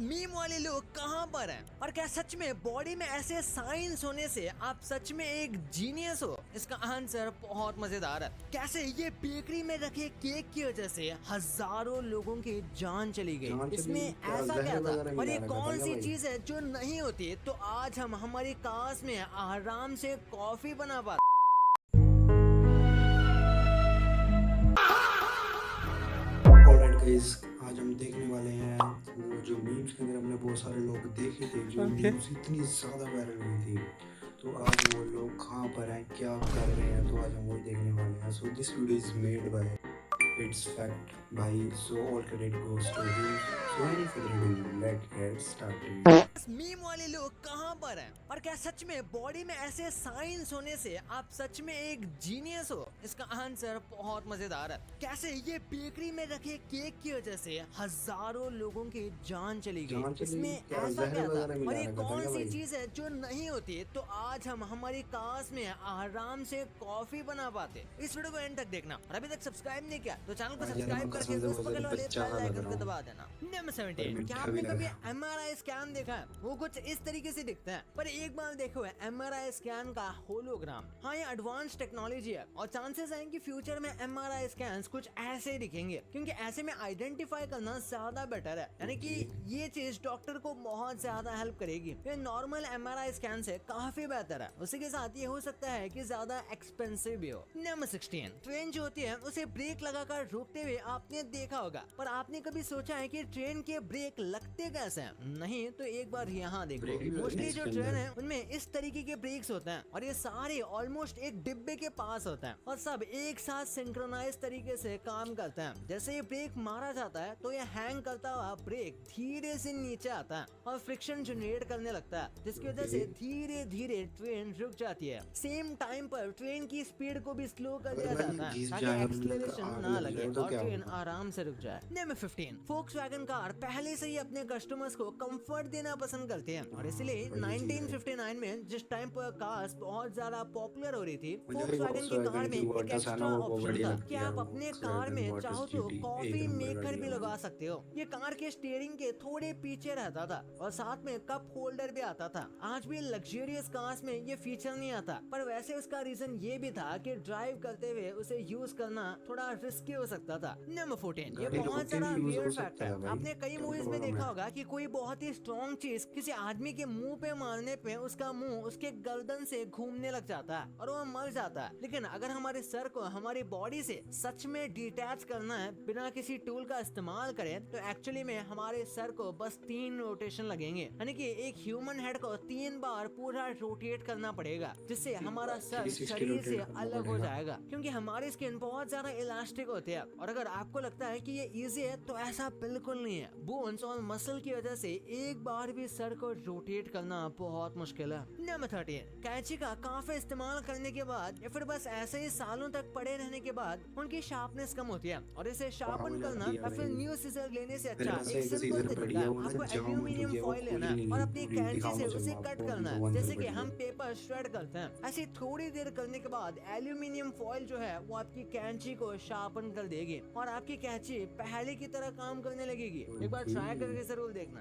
Meme वाले लोग कहाँ पर हैं? और क्या सच में बॉडी में ऐसे साइंस होने से आप सच में एक जीनियस हो? इसका आंसर बहुत मजेदार है। कैसे ये बेकरी में रखे केक की वजह से हजारों लोगों की जान चली गई। इसमें ऐसा क्या था और ये कौन सी चीज है जो नहीं होती? तो आज हम हमारी काश में आराम से कॉफी बना पाते। ऑलराइट गाइस, आज हम देखने वाले हैं वो जो मीम्स के अंदर हमने बहुत सारे लोग देखे थे जो मीम्स इतनी ज़्यादा वायरल हुई थी। तो आज वो लोग कहाँ पर हैं, क्या कर रहे हैं, तो आज हम वही देखने वाले हैं। So this video is made by it's fact भाई, so all credit goes to him. So any further ado, let's get started. Meme वाले लोग कहाँ पर हैं? और क्या सच में बॉडी में ऐसे साइंस होने से आप सच में एक जीनियस हो? इसका आंसर बहुत मजेदार है। कैसे ये बेकरी में रखे केक की वजह से हजारों लोगों की जान चली गई। इसमें ऐसा क्या था और ये कौन सी चीज है जो नहीं होती? तो आज हम हमारी काश में आराम से कॉफी बना पाते। इस वीडियो को एंड तक देखना और अभी तक सब्सक्राइब नहीं किया तो चैनल को सब्सक्राइब करके उस बगल वाले बेल आइकन को दबा देना। नंबर 17, क्या आपने कभी MRI स्कैन देखा है? वो कुछ इस तरीके से दिखता है, पर एक बार देखो MRI स्कैन का होलोग्राम। हाँ, ये एडवांस टेक्नोलॉजी है और चांसेस हैं कि फ्यूचर में MRI स्कैन्स कुछ ऐसे दिखेंगे, क्योंकि ऐसे में आइडेंटिफाई करना ज्यादा बेटर है। यानी कि ये चीज डॉक्टर को बहुत ज्यादा हेल्प करेगी। ये नॉर्मल MRI स्कैन से काफी बेहतर है। उसी के साथ ये हो सकता है कि ज्यादा एक्सपेंसिव भी हो। नंबर 16, ट्रेन जो होती है उसे ब्रेक लगाकर रोकते हुए आपने देखा होगा, पर आपने कभी सोचा है कि ट्रेन के ब्रेक लगते कैसे हैं? नहीं तो एक बार यहाँ देखो। मोस्टली जो ट्रेन है उनमें इस तरीके के ब्रेक्स होते हैं और ये सारे ऑलमोस्ट एक डिब्बे के पास होते हैं और सब एक साथ सिंक्रोनाइज तरीके से काम करते हैं। जैसे ये ब्रेक मारा जाता है तो ये हैंग करता हुआ ब्रेक धीरे से नीचे आता है और फ्रिक्शन जनरेट करने लगता है, जिसकी वजह से धीरे धीरे ट्रेन रुक जाती है। सेम टाइम पर ट्रेन की स्पीड को भी स्लो कर दिया जाता है ताकि एक्सीलरेशन ना लगे और ट्रेन आराम से रुक जाए। नंबर 15, फोक्सवैगन कार पहले से ही अपने कस्टमर्स को कंफर्ट देना पसंद करते हैं और इसलिए 1959 में जिस टाइम पर कार्स बहुत ज्यादा पॉपुलर हो रही थी, फोक्सवैगन की कार में एक एक्स्ट्रा ऑप्शन था कि आप अपने कार में चाहो तो कॉफी मेकर भी लगा सकते हो। ये कार के स्टीयरिंग के थोड़े पीछे रहता था और साथ में कप होल्डर भी आता था। आज भी लग्जरियस कार्स में ये फीचर नहीं आता, पर वैसे उसका रीजन ये भी था कि ड्राइव करते हुए उसे यूज करना थोड़ा रिस्की हो सकता था। नंबर 14, ये बहुत सारा वियर्ड फैक्ट है। आपने कई मूवीज में देखा होगा कि कोई बहुत ही स्ट्रॉन्ग चीज किसी आदमी के मुंह पे मारने पे उसका मुंह उसके गर्दन से घूमने लग जाता है और वो मर जाता है। लेकिन अगर हमारे सर को हमारी बॉडी से सच में डिटैच करना है बिना किसी टूल का इस्तेमाल करें, तो एक्चुअली में हमारे सर को बस 3 रोटेशन लगेंगे। यानी कि एक ह्यूमन हेड को 3 बार पूरा रोटेट करना पड़ेगा, जिससे हमारा सर शरीर से अलग हो जाएगा, क्योंकि हमारी स्किन बहुत ज्यादा इलास्टिक होती है। और अगर आपको लगता है कि ये इजी है तो ऐसा बिल्कुल नहीं है। बोन्स और मसल की वजह से एक बार भी सर को रोटेट करना बहुत मुश्किल है। नंबर 13, कैंची का काफी इस्तेमाल करने के बाद या फिर बस ऐसे ही सालों तक पड़े रहने के बाद उनकी शार्पनेस कम होती है और इसे शार्पन करना या फिर न्यू सीजर लेने से अच्छा एक सिंपल तरीका है। आपको एल्यूमिनियम फॉइल लेना है और अपनी कैंची से उसे कट करना है, जैसे कि हम पेपर श्रेड करते हैं। ऐसी थोड़ी देर करने के बाद एल्यूमिनियम फॉइल जो है वो आपकी कैंची को शार्पन कर देगी और आपकी कैंची पहले की तरह काम करने लगेगी। एक बार ट्राई करके जरूर देखना।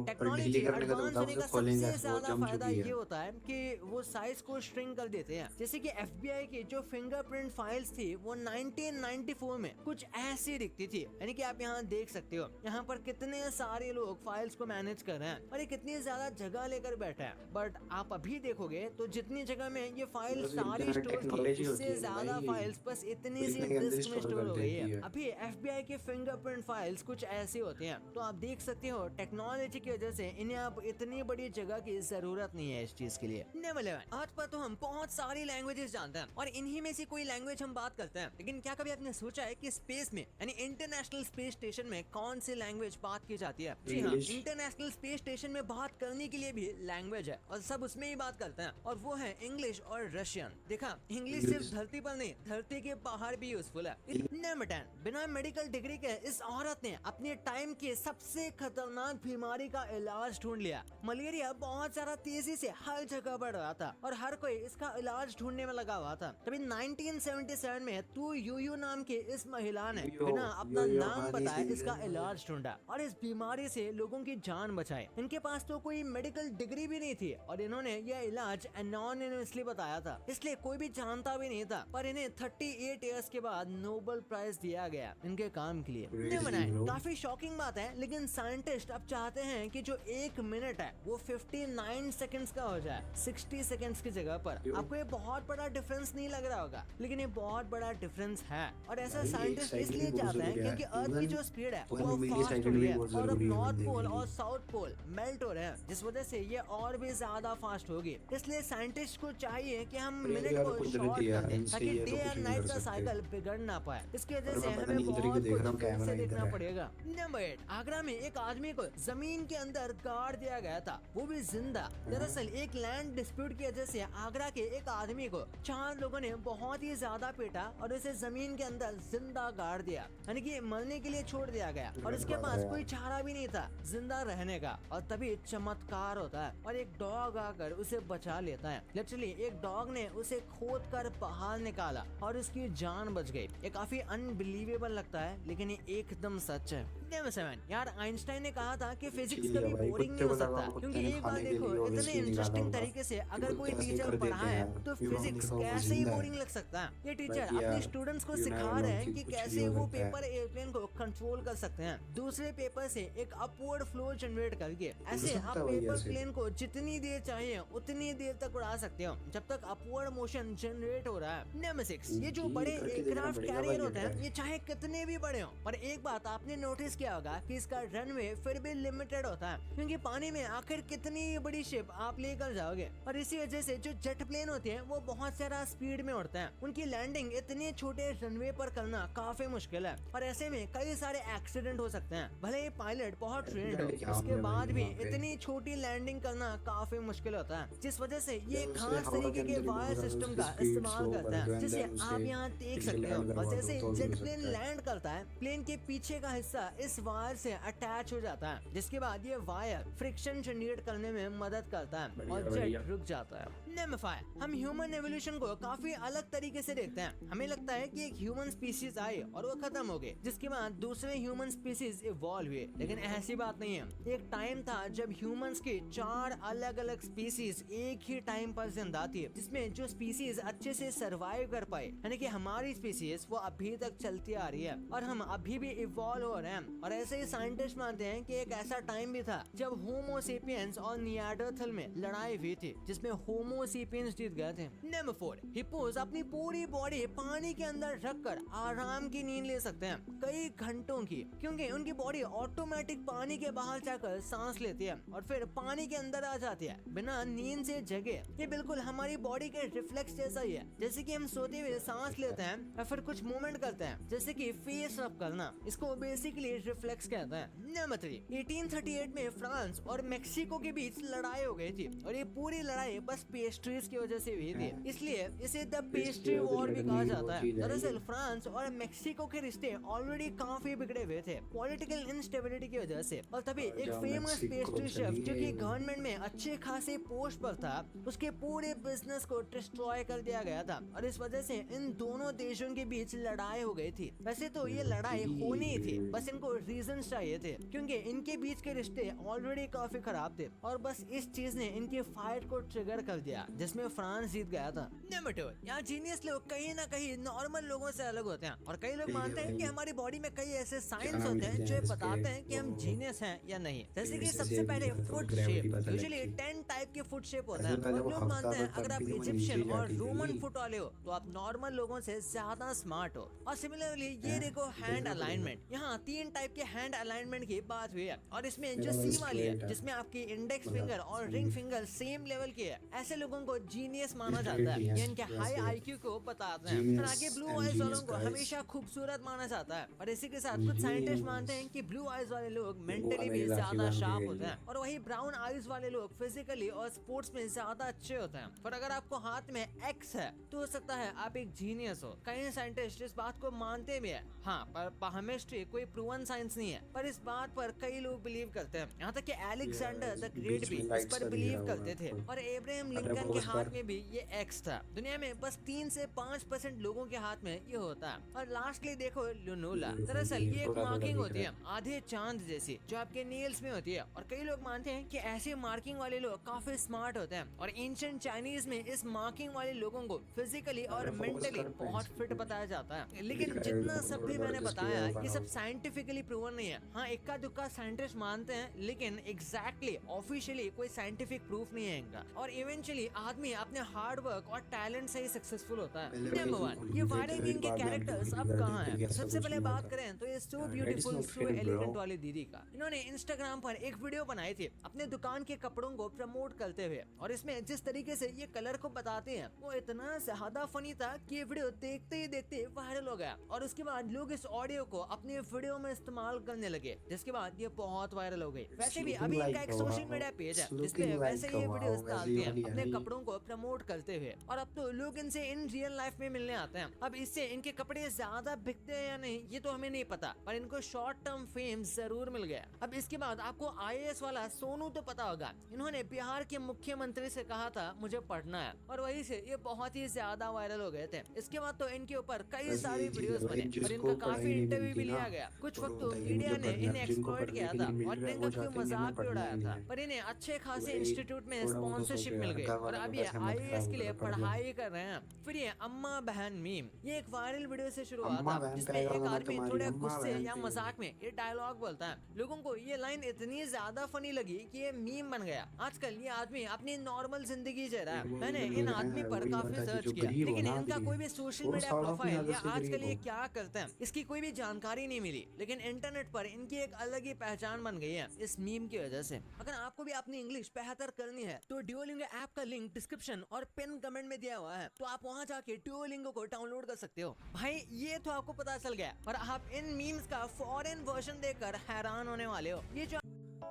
टेक्नोलॉजी एडवांस होने का सबसे ज्यादा फायदा ये होता है कि वो साइज को श्रिंक कर देते हैं। जैसे कि FBI की जो फिंगरप्रिंट फाइल्स थी वो 1994 में कुछ ऐसी दिखती थी। यानी कि आप यहाँ देख सकते हो यहाँ पर कितने सारे लोग फाइल्स को मैनेज कर रहे हैं और ये कितनी ज्यादा जगह लेकर बैठे हैं। बट आप अभी देखोगे तो जितनी जगह में ये फाइल सारी स्टोर थी, उससे ज्यादा फाइल्स बस इतनी सी डिस्क में स्टोर हो गई है। अभी FBI के फिंगरप्रिंट फाइल्स कुछ ऐसे होते हैं। तो आप देख सकते हो टेक्नोलॉजी की वजह से इन्हें अब इतनी बड़ी जगह की जरूरत नहीं है इस चीज के लिए। नंबर 11, आज पर तो हम बहुत सारी लैंग्वेजेस जानते हैं और इन्हीं में से कोई लैंग्वेज हम बात करते हैं, लेकिन क्या कभी आपने सोचा है कि स्पेस में यानी इंटरनेशनल स्पेस स्टेशन में कौन सी लैंग्वेज बात की जाती है? जी हाँ, इंटरनेशनल स्पेस स्टेशन में बात करने के लिए भी लैंग्वेज है और सब उसमें ही बात करते हैं और वो है इंग्लिश और रशियन। देखा, इंग्लिश सिर्फ धरती पर नहीं धरती के बाहर भी यूजफुल है। नंबर 10, बिना मेडिकल डिग्री के इस औरत ने अपनी टाइम की सबसे खतरनाक बीमारी का इलाज ढूंढ लिया। मलेरिया बहुत सारा तेजी से हर जगह बढ़ रहा था और हर कोई इसका इलाज ढूंढने में लगा हुआ था। तभी 1977 में तू यूयू नाम की इस महिला ने बिना अपना नाम बताए इसका इलाज ढूंढा और इस बीमारी से लोगों की जान बचाई। इनके पास तो कोई मेडिकल डिग्री भी नहीं थी और इन्होंने यह इलाज एनोनिमसली बताया था, इसलिए कोई भी जानता भी नहीं था। पर इन्हें 38 इयर्स के बाद नोबेल प्राइज दिया गया इनके काम के लिए। काफी शॉकिंग बात है, लेकिन साइंटिस्ट अब चाहते हैं कि जो 1 मिनट है वो 59 सेकंड्स का हो जाए 60 सेकंड्स की जगह पर। आपको ये बहुत बड़ा डिफरेंस नहीं लग रहा होगा, लेकिन ये बहुत बड़ा डिफरेंस है। और ऐसा साइंटिस्ट इसलिए चाहते हैं क्योंकि अर्थ की जो स्पीड है वो फास्ट हो रही है और अब नॉर्थ पोल और साउथ पोल मेल्ट हो रहे हैं, जिस वजह से ये और भी ज्यादा फास्ट होगी। इसलिए साइंटिस्ट को चाहिए कि हम मिनट को शॉर्ट कर दें ताकि डे एंड नाइट का साइकिल बिगड़ ना पाए। इसकी वजह से हमें बहुत कुछ फिर से देखना पड़ेगा। नंबर 8, आगरा में एक आदमी को जमीन के अंदर गाड़ दिया गया था, वो भी जिंदा। दरअसल एक लैंड डिस्प्यूट की वजह से आगरा के एक आदमी को 4 लोगों ने बहुत ही ज्यादा पीटा और उसे जमीन के अंदर जिंदा गाड़ दिया, यानी कि मरने के लिए छोड़ दिया गया और इसके पास कोई चारा भी नहीं था जिंदा रहने का। और तभी चमत्कार होता है और एक डॉग आकर उसे बचा लेता है। लिटरली एक डॉग ने उसे खोद कर बाहर निकाला और उसकी जान बच गई। ये काफी अनबिलीवेबल लगता है, लेकिन ये एकदम सच है। नंबर 7, यार आइंस्टाइन ने कहा था कि फिजिक्स कभी बोरिंग नहीं हो सकता, क्योंकि एक बार देखो इतने इंटरेस्टिंग तरीके से अगर कोई टीचर पढ़ाए तो फिजिक्स कैसे ही बोरिंग लग सकता है। ये टीचर अपने स्टूडेंट्स को सिखा रहे हैं कि कैसे वो पेपर एयरप्लेन को कंट्रोल कर सकते हैं दूसरे पेपर से एक अपवर्ड फ्लो जनरेट करके। ऐसे आप पेपर प्लेन को जितनी देर चाहिए उतनी देर तक उड़ा सकते हो जब तक अपवर्ड मोशन जनरेट हो रहा है। नंबर 6, ये जो बड़े एयरक्राफ्ट कैरियर होते हैं ये चाहे कितने भी बड़े हो, पर एक बात आपने नोटिस किया होगा कि इसका रनवे फिर भी लिमिटेड होता है, क्योंकि पानी में आखिर कितनी बड़ी शिप आप लेकर जाओगे। और इसी वजह से जो जेट प्लेन होते हैं वो बहुत सारा स्पीड में उड़ते हैं, उनकी लैंडिंग इतने छोटे रनवे पर करना काफी मुश्किल है और ऐसे में कई सारे एक्सीडेंट हो सकते हैं। भले ही पायलट बहुत ट्रेंड हो, उसके बाद भी इतनी छोटी लैंडिंग करना काफी मुश्किल होता है, जिस वजह से ये खास तरीके के वायर सिस्टम का इस्तेमाल करता है, जिसे आप यहाँ देख सकते हो। और जैसे जेट प्लेन लैंड करता है, प्लेन के पीछे का हिस्सा इस वायर से अटैच हो जाता है, जिसके बाद ये वायर फ्रिक्शन जनरेट करने में मदद करता है और जेट रुक जाता है। नंबर 5, हम ह्यूमन एवोल्यूशन को काफी अलग तरीके से देखते हैं। हमें लगता है कि एक ह्यूमन स्पीशीज आई और वो खत्म हो गए, जिसके बाद दूसरे ह्यूमन स्पीशीज इवॉल्व हुए, लेकिन ऐसी बात नहीं है। एक टाइम था जब ह्यूमंस के 4 अलग अलग स्पीशीज एक ही टाइम पर जिंदा थी, जिसमें जो स्पीशीज अच्छे से सरवाइव कर पाए, यानी कि हमारी स्पीशीज वो अभी तक चलती आ रही है और हम अभी भी इवॉल्व हो रहे हैं। और ऐसे ही साइंटिस्ट मानते हैं कि एक ऐसा टाइम भी था जब होमो सेपियंस और निएंडरथल में लड़ाई हुई थी, जिसमें होमो सेपियंस जीत गए थे। नंबर 4, हिप्पोस अपनी पूरी बॉडी पानी के अंदर रखकर आराम की नींद ले सकते हैं कई घंटों की, क्योंकि उनकी बॉडी ऑटोमेटिक पानी के बाहर जाकर सांस लेती है और फिर पानी के अंदर आ जाती है बिना नींद से जगे। ये बिल्कुल हमारी बॉडी के रिफ्लेक्स जैसा ही है, जैसे कि हम सोते हुए सांस लेते हैं या फिर कुछ मूवमेंट करते हैं, जैसे कि फेस रब करना, इसको बेसिकली रिफ्लेक्स कहते हैं। नंबर 3, 1838 में फ्रांस और मेक्सिको के बीच लड़ाई हो गई थी और ये पूरी लड़ाई बस पेस्ट्रीज की वजह से हुई थी, इसलिए इसे द पेस्ट्री वॉर भी कहा जाता है। दरअसल फ्रांस और मेक्सिको के रिश्ते ऑलरेडी काफी बिगड़े हुए थे पॉलिटिकल इंस्टेबिलिटी की वजह से, और तभी एक फेमस पेस्ट्री शेफ जो कि गवर्नमेंट में अच्छे खासे पोस्ट पर था, उसके पूरे बिजनेस को डिस्ट्रॉय कर दिया गया था और इस वजह से इन दोनों देशों के बीच लड़ाई हो गई थी। वैसे तो ये लड़ाई होनी ही थी, बस इनको रीजन चाहिए थे, क्योंकि इनके बीच के रिश्ते ऑलरेडी काफी खराब थे और बस इस चीज ने इनकी फाइट को ट्रिगर कर दिया, जिसमें फ्रांस जीत गया था। नंबर 2, यहाँ जीनियस लोग कहीं ना कहीं नॉर्मल लोगों से अलग होते हैं और कई लोग मानते हैं कि हमारी बॉडी में कई ऐसे साइंस होते हैं जो बताते हैं कि हम जीनियस हैं या नहीं। जैसे कि सबसे पहले फुट शेप, यूजुअली 10 टाइप के फुट शेप होता है और लोग मानते हैं अगर आप इजिप्शियन और रोमन फुट वाले हो तो आप नॉर्मल लोगों से ज्यादा स्मार्ट हो। और सिमिलरली ये देखो हैंड अलाइनमेंट, यहाँ 3 टाइप के हैंड अलाइनमेंट की बात हुई है और इसमें जो सी वाली है जिसमें आपकी इंडेक्स फिंगर और रिंग फिंगर सेम लेवल की है, ऐसे लोगों को जीनियस माना जाता है, ये इनके हाई आईक्यू को बताते हैं। और आगे ब्लू आइज वालों को हमेशा खूबसूरत माना जाता है और इसी के साथ कुछ साइंटिस्ट मानते हैं कि ब्लू आइज वाले लोग मेंटली भी ज्यादा शार्प होते हैं। और वही ब्राउन आईज वाले लोग फिजिकली और स्पोर्ट्स में ज्यादा अच्छे होते हैं। पर अगर आपको हाथ में एक्स है तो हो सकता है आप एक जीनियस हो। कई साइंटिस्ट इस बात को मानते भी है। हाँ, पर पायोकेमिस्ट्री कोई प्रूवन साइंस नहीं है, पर इस बात पर कई लोग बिलीव करते हैं। यहाँ तक कि अलेक्जेंडर द ग्रेट बीच भी में इस लाइट्स पर का दिख बिलीव रहा होगा करते थे आपको। और एब्राहम अरे लिंकन के बहुत हाथ बार में भी ये एक्स था। दुनिया में बस 3 से 5% लोगों के हाथ में ये होता है। और लास्टली देखो लुनोला, दरअसल ये एक थोड़ा थोड़ा मार्किंग दिख होती रहा है आधे चांद जैसी, जो आपके नेल्स में होती है। और कई लोग मानते हैं कि ऐसे मार्किंग वाले लोग काफी स्मार्ट होते हैं। और एंशिएंट चाइनीज में इस मार्किंग वाले लोगों को फिजिकली और अरे फोकस मेंटली कर बहुत पेंसिल फिट को। बताया जाता है। दिख लेकिन रहा है जितना एकदम सब थोड़ा भी थोड़ा मैंने जिसकी बताया वजह ये बना सब हो। साइंटिफिकली प्रूवन नहीं है। हाँ, इक्का दुक्का साइंटिस्ट मानते हैं, लेकिन एग्जैक्टली ऑफिशियली कोई साइंटिफिक प्रूफ नहीं है इनका। और इवेंचुअली आदमी अपने हार्ड वर्क और टैलेंट से ही सक्सेसफुल होता है। पहले नंबर पेंसिल 1, खुल ये गई वायरल थी, मीम के बाद में हम कैरेक्टर्स डिलीट अब कर कहाँ दी हैं? थी, ऐसा सबसे कुछ पहले नहीं बात होता। करें तो ये सो That is beautiful not so fair, bro. Elegant वाली दीदी का इन्होंने इंस्टाग्राम पर एक वीडियो बनाई थी अपने दुकान के कपड़ों को प्रमोट करते हुए। और इसमें जिस तरीके से ये कलर को बताते हैं वो इतना ज्यादा फनी था कि ये वीडियो देखते ही देखते वायरल हो गया। और उसके बाद लोग इस ऑडियो को अपने वीडियो में इस्तेमाल करने लगे, जिसके बाद ये बहुत वायरल हो गई। वैसे भी looking अभी इनका like एक a social wow. Media page है It's जिसपे looking वैसे like a ये वीडियोस wow, वैसे डालते ही हैं वाली है अपने ना ये। कपड़ों को प्रमोट करते हुए। और अब तो लोग इनसे इन रियल लाइफ में मिलने आते हैं। अब इससे इनके कपड़े ज्यादा बिकते हैं या नहीं ये तो हमें नहीं पता, पर इनको शॉर्ट टर्म फेम जरूर मिल गया। अब इसके बाद आपको IAS वाला सोनू तो पता होगा, इन्होंने बिहार के मुख्यमंत्री से कहा था मुझे पढ़ना है, और वही से ये बहुत ही ज्यादा वायरल हो गए थे। इसके बाद तो इनके ऊपर कई बस सारी यही चीज है वीडियोस भाई, बने और जिसको इनका काफी पढ़ाई नहीं इंटरव्यू मिलती भी ना लिया गया। कुछ और वक्त वो तो बताइए मीडिया मुझे ने पढ़ना इन्हें है, जिनको एक्सप्लॉइट पढ़ने किया के था लिए मिल और रहा है इनका वो क्यों चाहते हैं कि हमें मजाक भी पढ़ना उड़ाया ही था। है। पर इन्हें अच्छे तो खासे भाई इंस्टीट्यूट में थोड़ा बहुत तो स्पॉन्सरशिप सोचो मिल यार, गई घर और वालों का अब ये पैसा मत IAS खराब के लिए करो, पढ़ लो। पढ़ाई कर रहे हैं। फिर ये अम्मा बहन मीम, ये एक वायरल वीडियो से शुरू हुआ अम्मा था बहन जिसमें कहेगा एक तो मैं आदमी तुम्हारी थोड़े अम्मा गुस्से बहन या थी। मजाक में ये डायलॉग बोलता है। लोगों को ये लाइन इतनी ज्यादा फनी लगी कि ये मीम बन गया। आजकल ये आदमी अपनी नॉर्मल जिंदगी जी रहा एक है। वो मैंने मिल इन गए आदमी हैं पर वही काफी बता दी, सर्च जो किया, गरीब हो लेकिन ना इनका आदमी कोई भी सोशल वो मीडिया सालों की प्रोफाइल आदत या से आजकल गरीब ये हो। क्या करते हैं इसकी कोई भी जानकारी नहीं मिली। लेकिन इंटरनेट पर इनकी एक अलग ही पहचान बन गई है इस मीम की वजह से। अगर आपको भी अपनी इंग्लिश बेहतर करनी है तो ड्यूओलिंगो ऐप का लिंक डिस्क्रिप्शन और पिन कमेंट में दिया हुआ है, तो आप वहां जाके ड्यूओलिंगो को डाउनलोड कर सकते हो। भाई ये तो आपको पता चल गया, पर आप इन मीम्स का फॉरेन वर्जन देखकर हैरान होने वाले हो। ये जो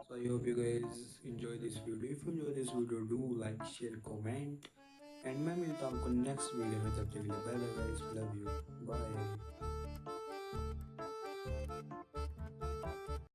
So I hope you guys enjoy this video. If you enjoy this video, do like, share, comment. And मैं मिलता हूँ आपको नेक्स्ट वीडियो में, तब तक के लिए bye bye guys, love you, bye.